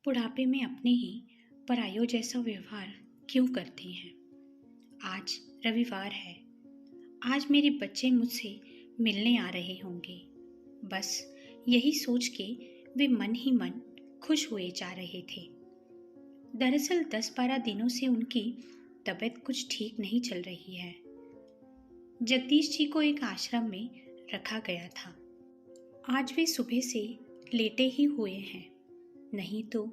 बुढ़ापे में अपने ही परायों जैसा व्यवहार क्यों करते हैं। आज रविवार है। आज मेरे बच्चे मुझसे मिलने आ रहे होंगे। बस यही सोच के वे मन ही मन खुश हुए जा रहे थे। दरअसल 10-12 दिनों से उनकी तबीयत कुछ ठीक नहीं चल रही है। जगदीश जी को एक आश्रम में रखा गया था। आज वे सुबह से लेटे ही हुए हैं। नहीं तो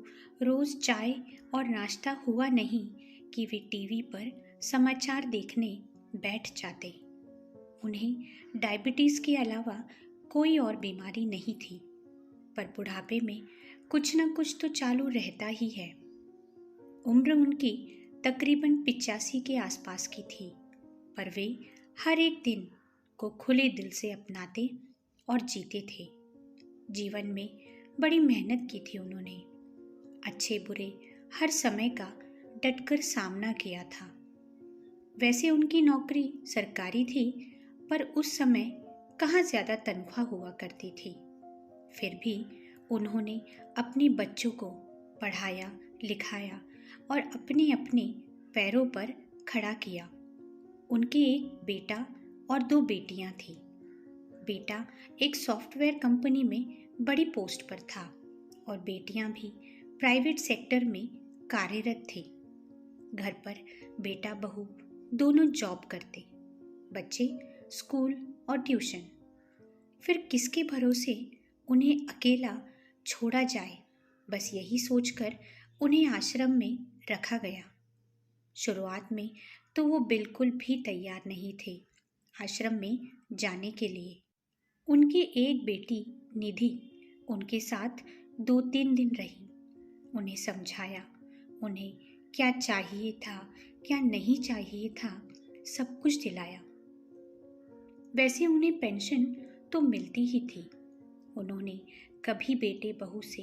रोज चाय और नाश्ता हुआ नहीं कि वे टीवी पर समाचार देखने बैठ जाते। उन्हें डायबिटीज के अलावा कोई और बीमारी नहीं थी, पर बुढ़ापे में कुछ न कुछ तो चालू रहता ही है। उम्र उनकी तकरीबन 85 के आसपास की थी, पर वे हर एक दिन को खुले दिल से अपनाते और जीते थे। जीवन में बड़ी मेहनत की थी उन्होंने। अच्छे बुरे हर समय का डटकर सामना किया था। वैसे उनकी नौकरी सरकारी थी, पर उस समय कहाँ ज़्यादा तनख्वाह हुआ करती थी। फिर भी उन्होंने अपने बच्चों को पढ़ाया लिखाया और अपने अपने पैरों पर खड़ा किया। उनके एक बेटा और 2 बेटियां थीं। बेटा एक सॉफ्टवेयर कंपनी में बड़ी पोस्ट पर था और बेटियां भी प्राइवेट सेक्टर में कार्यरत थी। घर पर बेटा बहू दोनों जॉब करते, बच्चे स्कूल और ट्यूशन। फिर किसके भरोसे उन्हें अकेला छोड़ा जाए, बस यही सोचकर उन्हें आश्रम में रखा गया। शुरुआत में तो वो बिल्कुल भी तैयार नहीं थे आश्रम में जाने के लिए। उनकी एक बेटी निधि उनके साथ 2-3 दिन रही। उन्हें समझाया, उन्हें क्या चाहिए था क्या नहीं चाहिए था, सब कुछ दिलाया। वैसे उन्हें पेंशन तो मिलती ही थी। उन्होंने कभी बेटे बहू से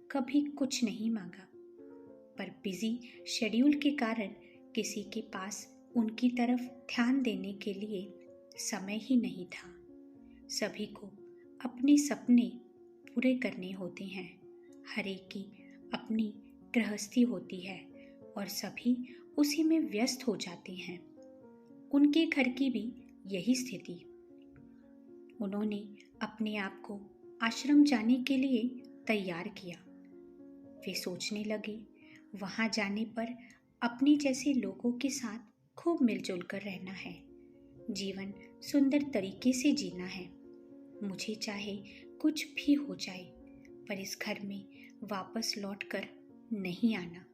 कभी कुछ नहीं मांगा, पर बिजी शेड्यूल के कारण किसी के पास उनकी तरफ ध्यान देने के लिए समय ही नहीं था। सभी को अपने सपने पूरे करने होते हैं। हर एक की अपनी गृहस्थी होती है और सभी उसी में व्यस्त हो जाते हैं। उनके घर की भी यही स्थिति। उन्होंने अपने आप को आश्रम जाने के लिए तैयार किया। वे सोचने लगे, वहां जाने पर अपने जैसे लोगों के साथ खूब मिलजुल कर रहना है, जीवन सुंदर तरीके से जीना है। मुझे चाहे कुछ भी हो जाए, पर इस घर में वापस लौटकर नहीं आना,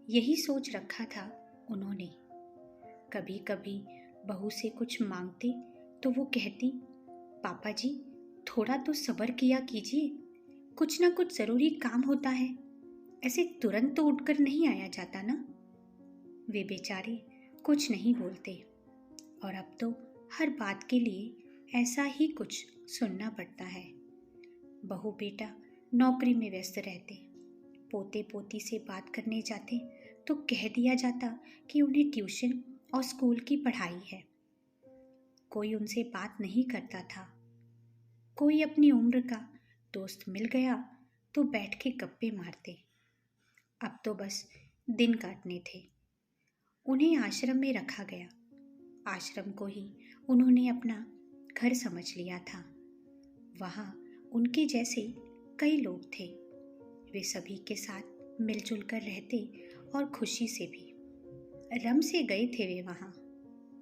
यही सोच रखा था उन्होंने। कभी कभी बहू से कुछ मांगते तो वो कहती, पापा जी थोड़ा तो सब्र किया कीजिए, कुछ ना कुछ जरूरी काम होता है, ऐसे तुरंत तो उठकर नहीं आया जाता ना। वे बेचारे कुछ नहीं बोलते और अब तो हर बात के लिए ऐसा ही कुछ सुनना पड़ता है। बहू बेटा नौकरी में व्यस्त रहते, पोते पोती से बात करने जाते तो कह दिया जाता कि उन्हें ट्यूशन और स्कूल की पढ़ाई है। कोई उनसे बात नहीं करता था। कोई अपनी उम्र का दोस्त मिल गया तो बैठ के गप्पे मारते। अब तो बस दिन काटने थे। उन्हें आश्रम में रखा गया। आश्रम को ही उन्होंने अपना घर समझ लिया था। वहाँ उनके जैसे कई लोग थे। वे सभी के साथ मिलजुल कर रहते और खुशी से भी। रम से गए थे वे वहाँ।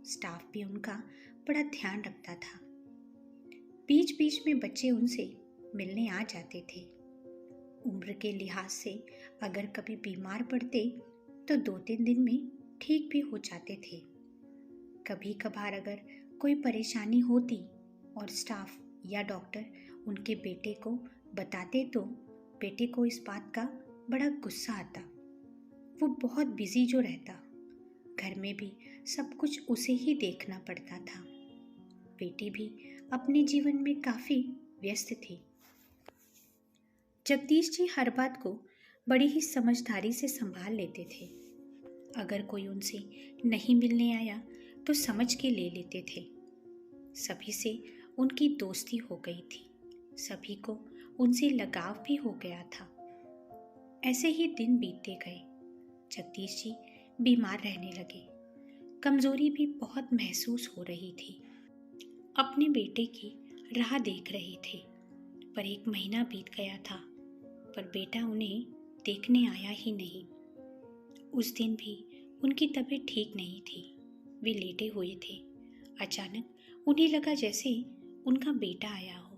स्टाफ भी उनका बड़ा ध्यान रखता था। बीच बीच में बच्चे उनसे मिलने आ जाते थे। उम्र के लिहाज से अगर कभी बीमार पड़ते तो 2-3 दिन में ठीक भी हो जाते थे। कभी कभार अगर कोई परेशानी होती और स्टाफ या डॉक्टर उनके बेटे को बताते तो बेटे को इस बात का बड़ा गुस्सा आता। वो बहुत बिजी जो रहता, घर में भी सब कुछ उसे ही देखना पड़ता था। बेटी भी अपने जीवन में काफी व्यस्त थी। जगदीश जी हर बात को बड़ी ही समझदारी से संभाल लेते थे। अगर कोई उनसे नहीं मिलने आया तो समझ के ले लेते थे। सभी से उनकी दोस्ती हो गई थी। सभी को उनसे लगाव भी हो गया था। ऐसे ही दिन बीतते गए। जगदीश जी बीमार रहने लगे। कमजोरी भी बहुत महसूस हो रही थी। अपने बेटे की राह देख रहे थे, पर 1 महीना बीत गया था, पर बेटा उन्हें देखने आया ही नहीं। उस दिन भी उनकी तबीयत ठीक नहीं थी। वे लेटे हुए थे। अचानक उन्हें लगा जैसे उनका बेटा आया हो।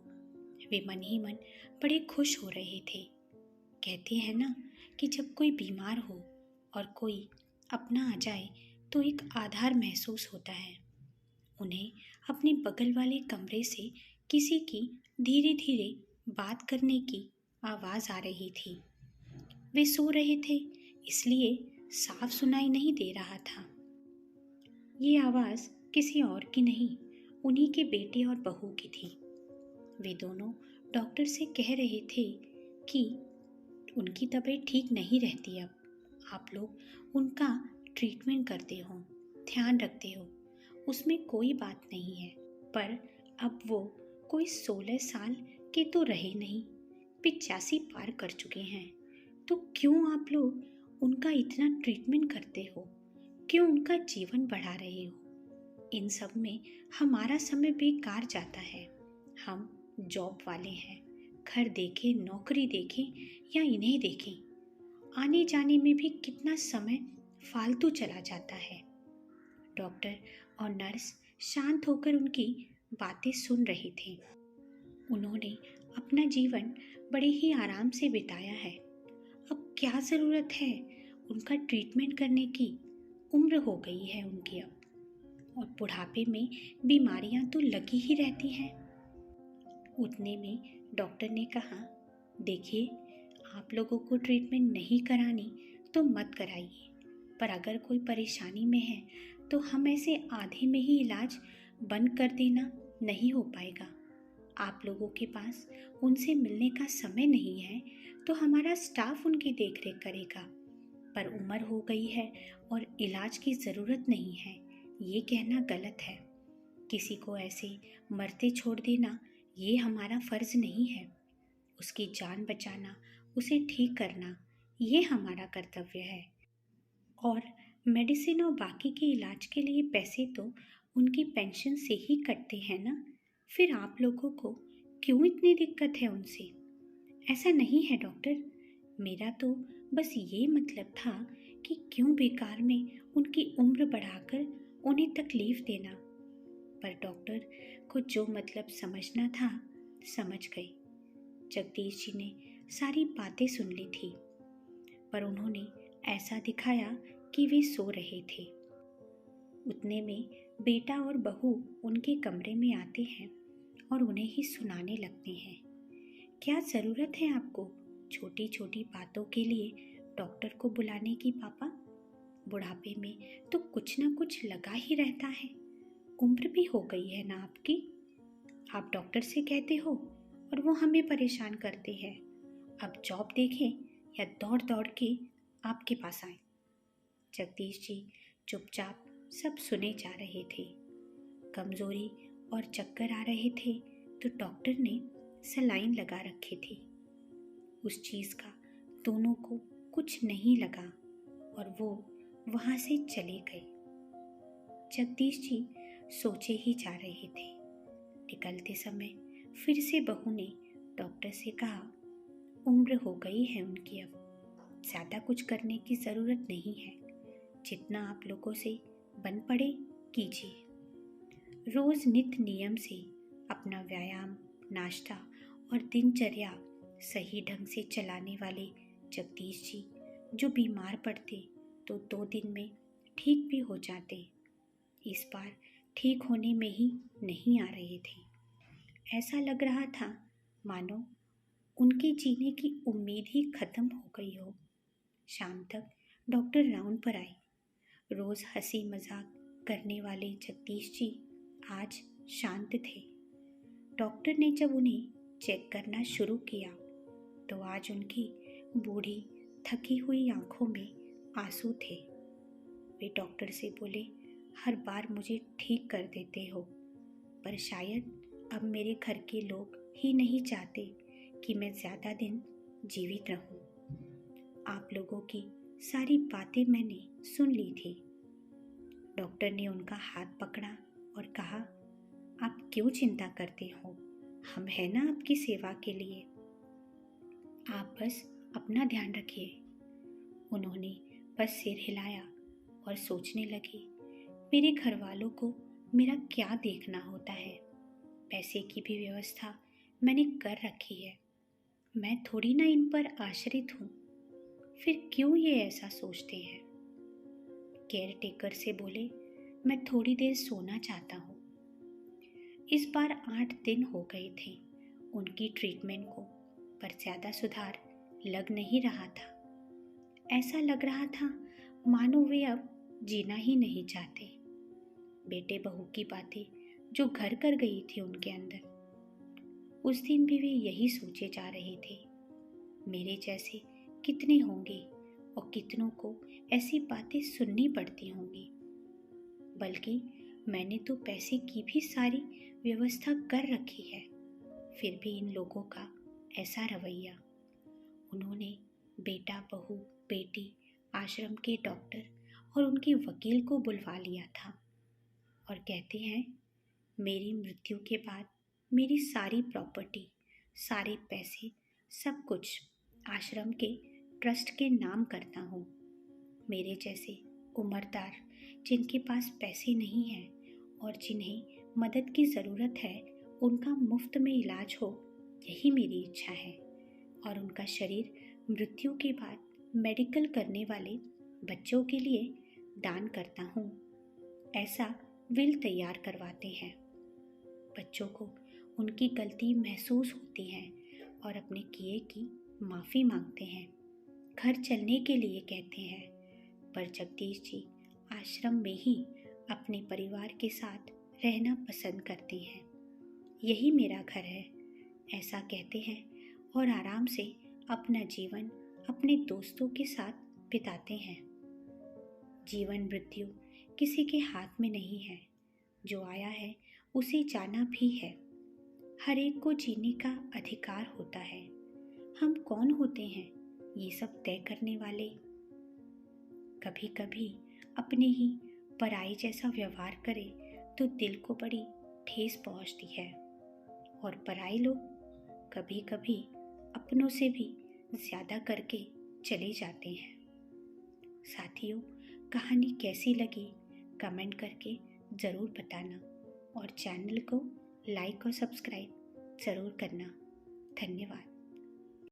वे मन ही मन बड़े खुश हो रहे थे। कहते हैं ना कि जब कोई बीमार हो और कोई अपना आ जाए तो एक आधार महसूस होता है। उन्हें अपने बगल वाले कमरे से किसी की धीरे धीरे बात करने की आवाज़ आ रही थी। वे सो रहे थे, इसलिए साफ सुनाई नहीं दे रहा था। ये आवाज़ किसी और की नहीं, उन्हीं के बेटे और बहू की थी। वे दोनों डॉक्टर से कह रहे थे कि उनकी तबीयत ठीक नहीं रहती। अब आप लोग उनका ट्रीटमेंट करते हो, ध्यान रखते हो, उसमें कोई बात नहीं है। पर अब वो कोई 16 साल के तो रहे नहीं, 85 पार कर चुके हैं। तो क्यों आप लोग उनका इतना ट्रीटमेंट करते हो? क्यों उनका जीवन बढ़ा रहे हो? इन सब में हमारा समय बेकार जाता है। हम जॉब वाले हैं, घर देखें, नौकरी देखें या इन्हें देखें, आने जाने में भी कितना समय फालतू चला जाता है। डॉक्टर और नर्स शांत होकर उनकी बातें सुन रहे थे। उन्होंने अपना जीवन बड़े ही आराम से बिताया है। अब क्या ज़रूरत है उनका ट्रीटमेंट करने की? उम्र हो गई है उनकी अब, और बुढ़ापे में बीमारियां तो लगी ही रहती हैं। उतने में डॉक्टर ने कहा, देखिए, आप लोगों को ट्रीटमेंट नहीं करानी तो मत कराइए, पर अगर कोई परेशानी में है तो हम ऐसे आधे में ही इलाज बंद कर देना नहीं हो पाएगा। आप लोगों के पास उनसे मिलने का समय नहीं है तो हमारा स्टाफ उनकी देखरेख करेगा, पर उम्र हो गई है और इलाज की ज़रूरत नहीं है, ये कहना गलत है। किसी को ऐसे मरते छोड़ देना ये हमारा फ़र्ज़ नहीं है। उसकी जान बचाना, उसे ठीक करना, ये हमारा कर्तव्य है। और मेडिसिन और बाकी के इलाज के लिए पैसे तो उनकी पेंशन से ही कटते हैं ना। फिर आप लोगों को क्यों इतनी दिक्कत है उनसे? ऐसा नहीं है डॉक्टर, मेरा तो बस ये मतलब था कि क्यों बेकार में उनकी उम्र बढ़ाकर उन्हें तकलीफ देना। पर डॉक्टर को जो मतलब समझना था समझ गई। जगदीश जी ने सारी बातें सुन ली थी, पर उन्होंने ऐसा दिखाया कि वे सो रहे थे। उतने में बेटा और बहू उनके कमरे में आते हैं और उन्हें ही सुनाने लगते हैं। क्या ज़रूरत है आपको छोटी छोटी बातों के लिए डॉक्टर को बुलाने की पापा? बुढ़ापे में तो कुछ ना कुछ लगा ही रहता है। उम्र भी हो गई है ना आपकी। आप डॉक्टर से कहते हो और वो हमें परेशान करते हैं। अब जॉब देखें या दौड़ दौड़ के आपके पास आए। जगदीश जी चुपचाप सब सुने जा रहे थे। कमजोरी और चक्कर आ रहे थे तो डॉक्टर ने सलाइन लगा रखी थी। उस चीज़ का दोनों को कुछ नहीं लगा और वो वहाँ से चले गए। जगदीश जी सोचे ही जा रहे थे। निकलते समय फिर से बहू ने डॉक्टर से कहा, उम्र हो गई है उनकी, अब ज़्यादा कुछ करने की ज़रूरत नहीं है, जितना आप लोगों से बन पड़े कीजिए। रोज़ नित्य नियम से अपना व्यायाम, नाश्ता और दिनचर्या सही ढंग से चलाने वाले जगदीश जी जो बीमार पड़ते तो 2 दिन में ठीक भी हो जाते, इस बार ठीक होने में ही नहीं आ रहे थे। ऐसा लग रहा था मानो उनके जीने की उम्मीद ही खत्म हो गई हो। शाम तक डॉक्टर राउंड पर आए। रोज़ हंसी मजाक करने वाले जगदीश जी आज शांत थे। डॉक्टर ने जब उन्हें चेक करना शुरू किया तो आज उनकी बूढ़ी थकी हुई आंखों में आंसू थे। वे डॉक्टर से बोले, हर बार मुझे ठीक कर देते हो, पर शायद अब मेरे घर के लोग ही नहीं चाहते कि मैं ज़्यादा दिन जीवित रहूं। आप लोगों की सारी बातें मैंने सुन ली थी। डॉक्टर ने उनका हाथ पकड़ा और कहा, आप क्यों चिंता करते हो, हम हैं ना आपकी सेवा के लिए। आप बस अपना ध्यान रखिए। उन्होंने बस सिर हिलाया और सोचने लगी, मेरे घर वालों को मेरा क्या देखना होता है। पैसे की भी व्यवस्था मैंने कर रखी है, मैं थोड़ी ना इन पर आश्रित हूँ, फिर क्यों ये ऐसा सोचते हैं। केयर टेकर से बोले, मैं थोड़ी देर सोना चाहता हूँ। इस बार 8 दिन हो गए थे उनकी ट्रीटमेंट को, पर ज़्यादा सुधार लग नहीं रहा था। ऐसा लग रहा था मानो वे अब जीना ही नहीं चाहते। बेटे बहू की बातें जो घर कर गई थी उनके अंदर, उस दिन भी वे यही सोचे जा रहे थे। मेरे जैसे कितने होंगे और कितनों को ऐसी बातें सुननी पड़ती होंगी। बल्कि मैंने तो पैसे की भी सारी व्यवस्था कर रखी है, फिर भी इन लोगों का ऐसा रवैया। उन्होंने बेटा बहू बेटी, आश्रम के डॉक्टर और उनके वकील को बुलवा लिया था और कहते हैं, मेरी मृत्यु के बाद मेरी सारी प्रॉपर्टी, सारे पैसे, सब कुछ आश्रम के ट्रस्ट के नाम करता हूँ। मेरे जैसे उम्रदार जिनके पास पैसे नहीं हैं और जिन्हें मदद की ज़रूरत है, उनका मुफ्त में इलाज हो, यही मेरी इच्छा है। और उनका शरीर मृत्यु के बाद मेडिकल करने वाले बच्चों के लिए दान करता हूँ। ऐसा विल तैयार करवाते हैं। बच्चों को उनकी गलती महसूस होती है और अपने किए की माफ़ी मांगते हैं, घर चलने के लिए कहते हैं। पर जगदीश जी आश्रम में ही अपने परिवार के साथ रहना पसंद करते हैं। यही मेरा घर है, ऐसा कहते हैं और आराम से अपना जीवन अपने दोस्तों के साथ बिताते हैं। जीवन मृत्यु किसी के हाथ में नहीं है, जो आया है उसे जाना भी है। हर एक को जीने का अधिकार होता है। हम कौन होते हैं ये सब तय करने वाले। कभी कभी अपने ही पराई जैसा व्यवहार करे तो दिल को बड़ी ठेस पहुंचती है, और पराई लोग कभी कभी अपनों से भी ज़्यादा करके चले जाते हैं। साथियों, कहानी कैसी लगी कमेंट करके ज़रूर बताना और चैनल को लाइक और सब्सक्राइब ज़रूर करना। धन्यवाद।